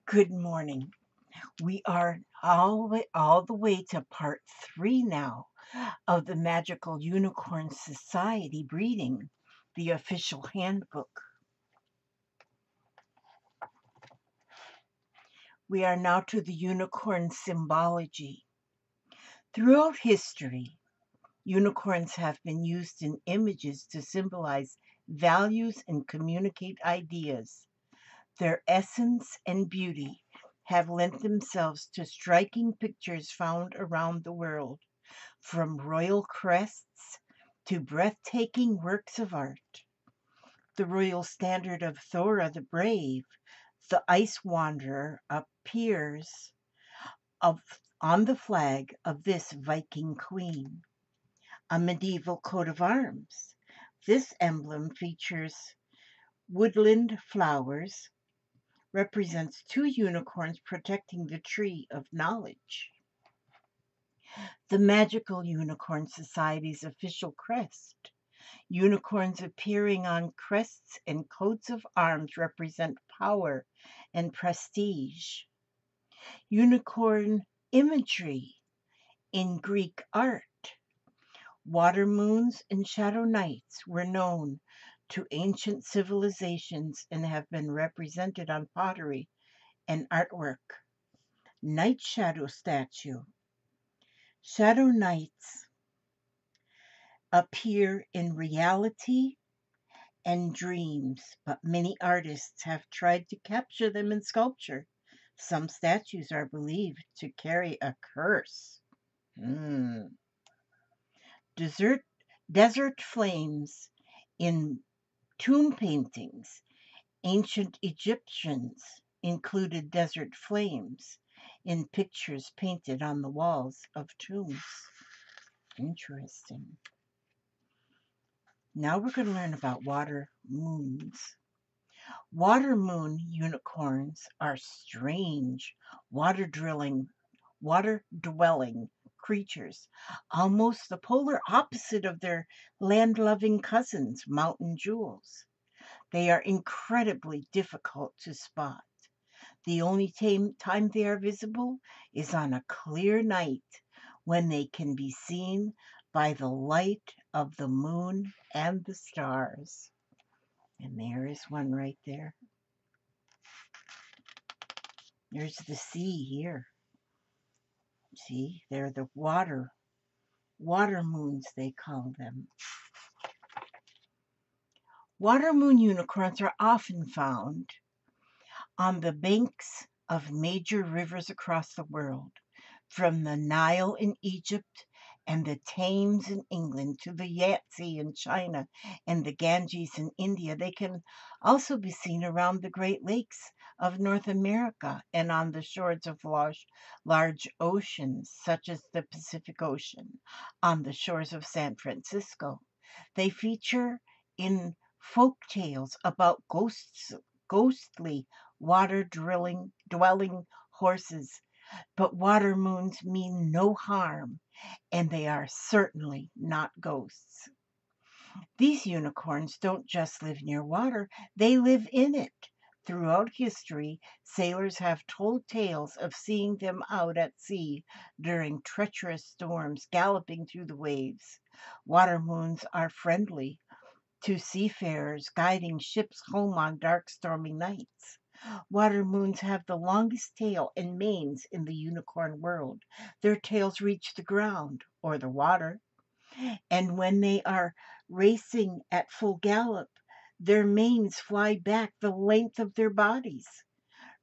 Good morning. We are all the way to part 3 now of the Magical Unicorn Society breeding, the official handbook. We are now to the Unicorn Symbology. Throughout history, unicorns have been used in images to symbolize values and communicate ideas. Their essence and beauty have lent themselves to striking pictures found around the world, from royal crests to breathtaking works of art. The royal standard of Thora the Brave, the Ice Wanderer, appears of, on the flag of this Viking queen. A medieval coat of arms. This emblem features woodland flowers, represents two unicorns protecting the tree of knowledge. The Magical Unicorn Society's official crest. Unicorns appearing on crests and coats of arms represent power and prestige. Unicorn imagery in Greek art. Water moons and shadow nights were known to ancient civilizations and have been represented on pottery and artwork. Night shadow statue. Shadow nights appear in reality and dreams, but many artists have tried to capture them in sculpture. Some statues are believed to carry a curse. Mm. Desert, desert flames in tomb paintings. Ancient Egyptians included desert flames in pictures painted on the walls of tombs. Interesting. Now we're going to learn about water moons. Water moon unicorns are strange, water dwelling creatures, almost the polar opposite of their land loving cousins, mountain jewels. They are incredibly difficult to spot. The only time they are visible is on a clear night when they can be seen by the light of the moon and the stars. And there is one right there. There's the sea here. See, they're the water moons, they call them. Water moon unicorns are often found on the banks of major rivers across the world, from the Nile in Egypt and the Thames in England to the Yangtze in China and the Ganges in India. They can also be seen around the Great Lakes of North America and on the shores of large oceans, such as the Pacific Ocean, on the shores of San Francisco. They feature in folk tales about ghostly water dwelling horses, but water moons mean no harm, and they are certainly not ghosts. These unicorns don't just live near water, they live in it. Throughout history, sailors have told tales of seeing them out at sea during treacherous storms, galloping through the waves. Water moons are friendly to seafarers, guiding ships home on dark, stormy nights. Water moons have the longest tail and manes in the unicorn world. Their tails reach the ground or the water, and when they are racing at full gallop, their manes fly back the length of their bodies.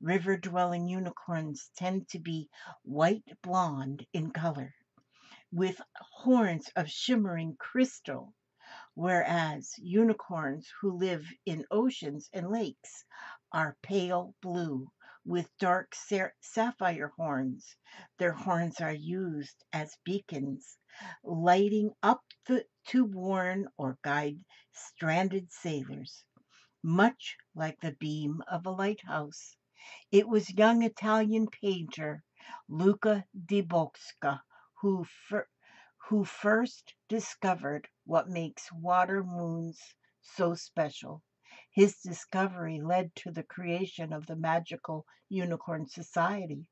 River dwelling unicorns tend to be white blonde in color, with horns of shimmering crystal, whereas unicorns who live in oceans and lakes are pale blue with dark sapphire horns. Their horns are used as beacons, lighting up to warn or guide stranded sailors, much like the beam of a lighthouse. It was young Italian painter Luca di Bosca who first discovered what makes water moons so special. His discovery led to the creation of the magical Unicorn Society.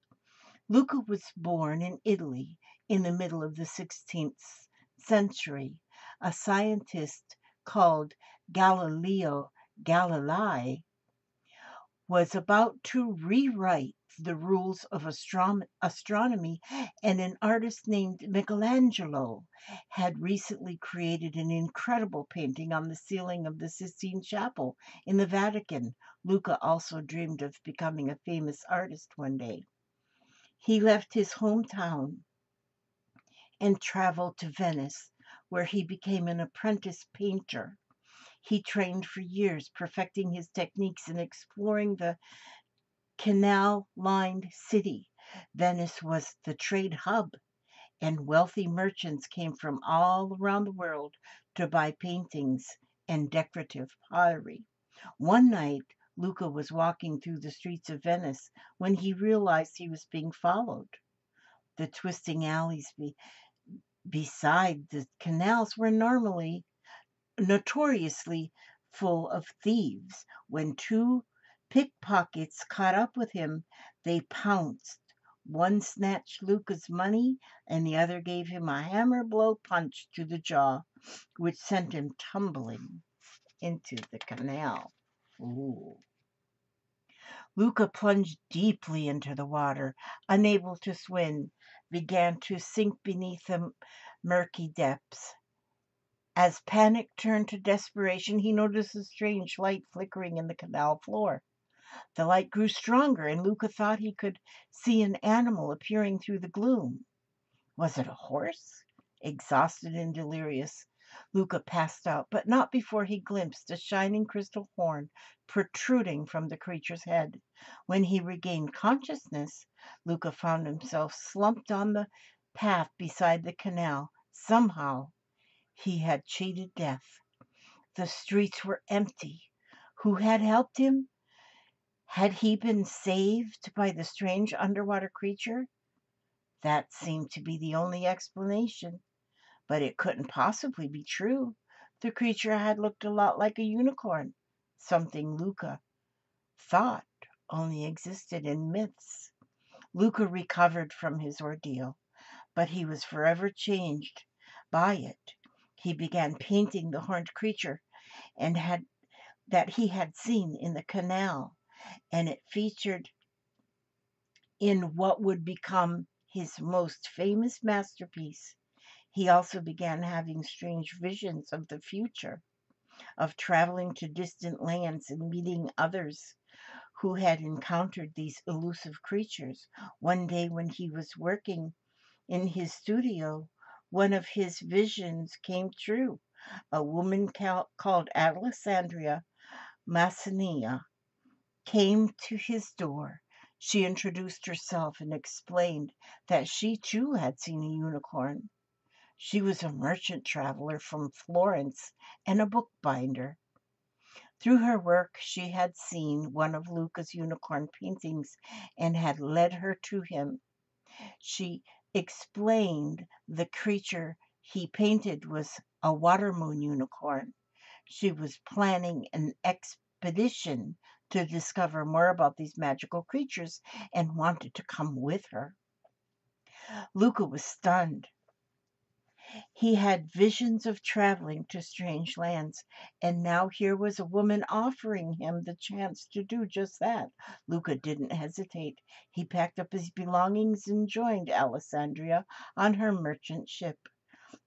Luca was born in Italy in the middle of the 16th century. A scientist called Galileo Galilei was about to rewrite the rules of astronomy, and an artist named Michelangelo had recently created an incredible painting on the ceiling of the Sistine Chapel in the Vatican. Luca also dreamed of becoming a famous artist one day. He left his hometown and traveled to Venice, where he became an apprentice painter. He trained for years, perfecting his techniques and exploring the canal-lined city. Venice was the trade hub, and wealthy merchants came from all around the world to buy paintings and decorative pottery. One night, Luca was walking through the streets of Venice when he realized he was being followed. The twisting alleys beside the canals were notoriously full of thieves. When two pickpockets caught up with him, they pounced. One snatched Luca's money, and the other gave him a hammer blow punch to the jaw, which sent him tumbling into the canal. Ooh. Luca plunged deeply into the water, unable to swim, began to sink beneath the murky depths. As panic turned to desperation, he noticed a strange light flickering in the canal floor. The light grew stronger, and Luca thought he could see an animal appearing through the gloom. Was it a horse? Exhausted and delirious, Luca passed out, but not before he glimpsed a shining crystal horn protruding from the creature's head. When he regained consciousness, Luca found himself slumped on the path beside the canal. Somehow, he had cheated death. The streets were empty. Who had helped him? Had he been saved by the strange underwater creature? That seemed to be the only explanation, but it couldn't possibly be true. The creature had looked a lot like a unicorn, something Luca thought only existed in myths. Luca recovered from his ordeal, but he was forever changed by it. He began painting the horned creature and that he had seen in the canal, and it featured in what would become his most famous masterpiece. He also began having strange visions of the future, of traveling to distant lands and meeting others who had encountered these elusive creatures. One day, when he was working in his studio, one of his visions came true. A woman called Alessandria Massania came to his door. She introduced herself and explained that she too had seen a unicorn. She was a merchant traveler from Florence and a bookbinder. Through her work, she had seen one of Luca's unicorn paintings and had led her to him. She explained the creature he painted was a water moon unicorn. She was planning an expedition to discover more about these magical creatures and wanted to come with her. Luca was stunned. He had visions of traveling to strange lands, and now here was a woman offering him the chance to do just that. Luca didn't hesitate. He packed up his belongings and joined Alessandria on her merchant ship.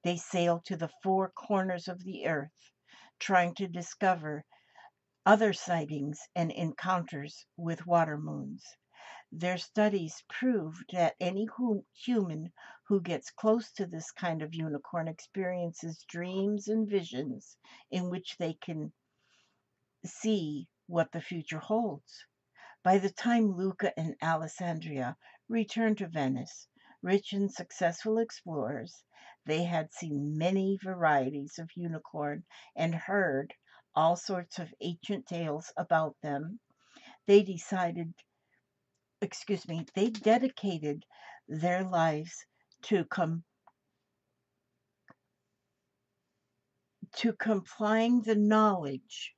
They sailed to the four corners of the earth, trying to discover other sightings and encounters with water moons. Their studies proved that any human who gets close to this kind of unicorn experiences dreams and visions in which they can see what the future holds. By the time Luca and Alessandria returned to Venice, rich and successful explorers, they had seen many varieties of unicorn and heard all sorts of ancient tales about them. They decided they dedicated their lives to complying the knowledge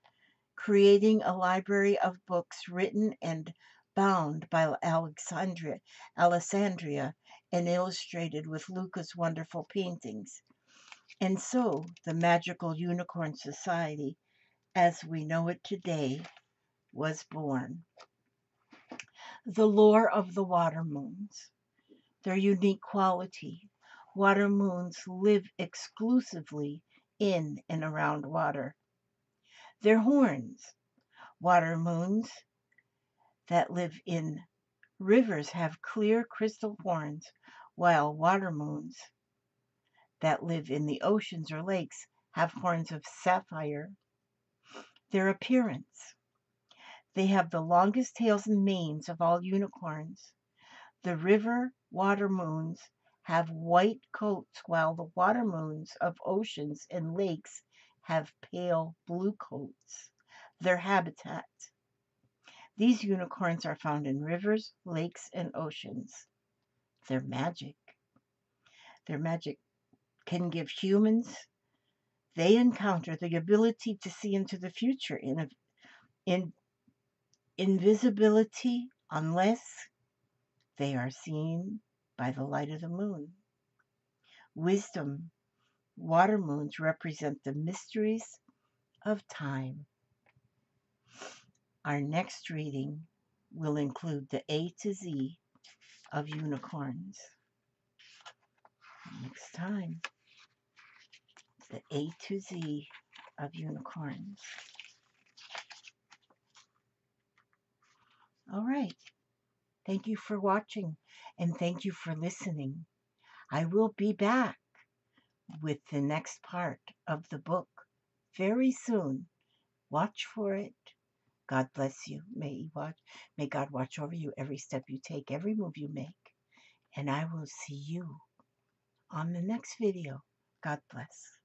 creating a library of books written and bound by Alessandria and illustrated with Luca's wonderful paintings. And so the magical Unicorn Society, as we know it today, was born. The lore of the water moons, their unique quality. Water moons live exclusively in and around water. Their horns. Water moons that live in rivers have clear crystal horns, while water moons that live in the oceans or lakes have horns of sapphire. Their appearance. They have the longest tails and manes of all unicorns. The river water moons have white coats, while the water moons of oceans and lakes have pale blue coats. Their habitat. These unicorns are found in rivers, lakes, and oceans. Their magic. Their magic can give humans, they encounter the ability to see into the future in invisibility unless they are seen by the light of the moon. Wisdom. Water moons represent the mysteries of time. Our next reading will include the A to Z of unicorns. Next time, the A to Z of unicorns. All right. Thank you for watching and thank you for listening. I will be back with the next part of the book very soon. Watch for it. God bless you. May God watch over you every step you take, every move you make. And I will see you on the next video. God bless.